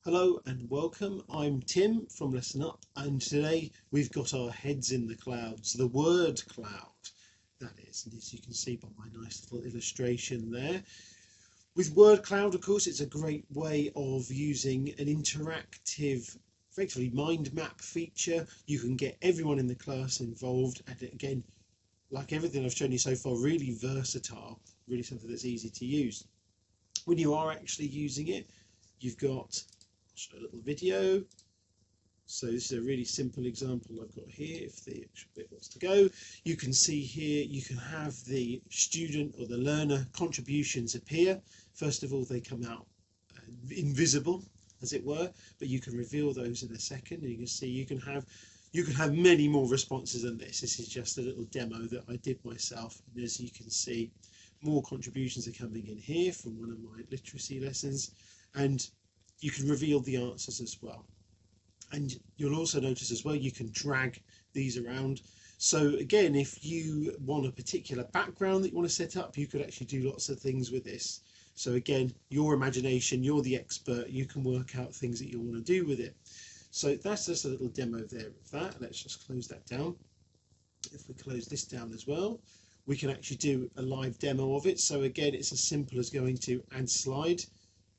Hello and welcome. I'm Tim from LessonUp, and today we've got our heads in the clouds, the word cloud, that is. And as you can see by my nice little illustration there, with word cloud, of course, it's a great way of using an interactive, effectively mind map feature. You can get everyone in the class involved, and again, like everything I've shown you so far, really versatile, really something that's easy to use. When you are actually using it, you've got a little video. So this is a really simple example I've got here. If the actual bit wants to go, you can see here you can have the student or the learner contributions appear. First of all, they come out invisible, as it were, but you can reveal those in a second, and you can see you can have many more responses than this. This is just a little demo that I did myself, and as you can see, more contributions are coming in here from one of my literacy lessons, and you can reveal the answers as well. And you'll also notice as well you can drag these around. So again, if you want a particular background that you want to set up, you could actually do lots of things with this. So again, your imagination, you're the expert, you can work out things that you want to do with it. So that's just a little demo there of that. Let's just close that down. If we close this down as well, we can actually do a live demo of it. So again, it's as simple as going to add slide.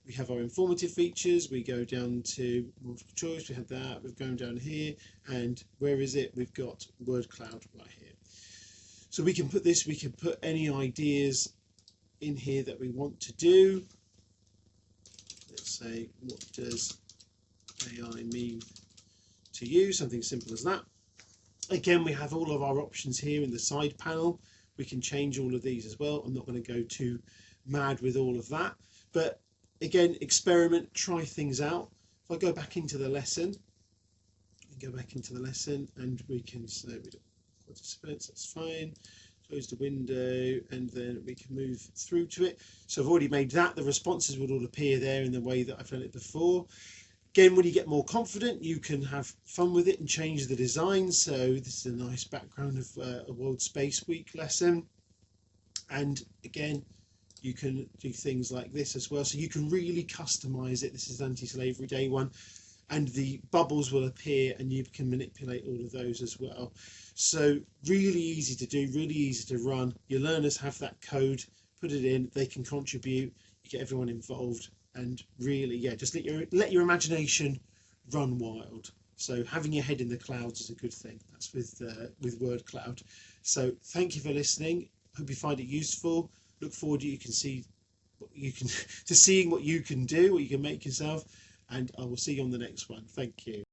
We have our informative features, we go down to multiple choice, we have that, we're going down here, and where is it? We've got word cloud right here. So we can put this, we can put any ideas in here that we want to do. Let's say, what does AI mean to you? Something simple as that. Again, we have all of our options here in the side panel. We can change all of these as well. I'm not going to go too mad with all of that, but again, experiment, try things out. If I go back into the lesson, and we can say we don't participants, that's fine. Close the window, and then we can move through to it. So I've already made that. The responses would all appear there in the way that I've done it before. Again, when you get more confident, you can have fun with it and change the design. So this is a nice background of a World Space Week lesson. And again, you can do things like this as well, so you can really customize it. This is Anti-Slavery Day one, and the bubbles will appear and you can manipulate all of those as well. So really easy to do, really easy to run. Your learners have that code, put it in, they can contribute, you get everyone involved, and really, yeah, just let your imagination run wild. So having your head in the clouds is a good thing. That's with word cloud. So thank you for listening. Hope you find it useful. Look forward to seeing what you can do, what you can make yourself, and I will see you on the next one. Thank you.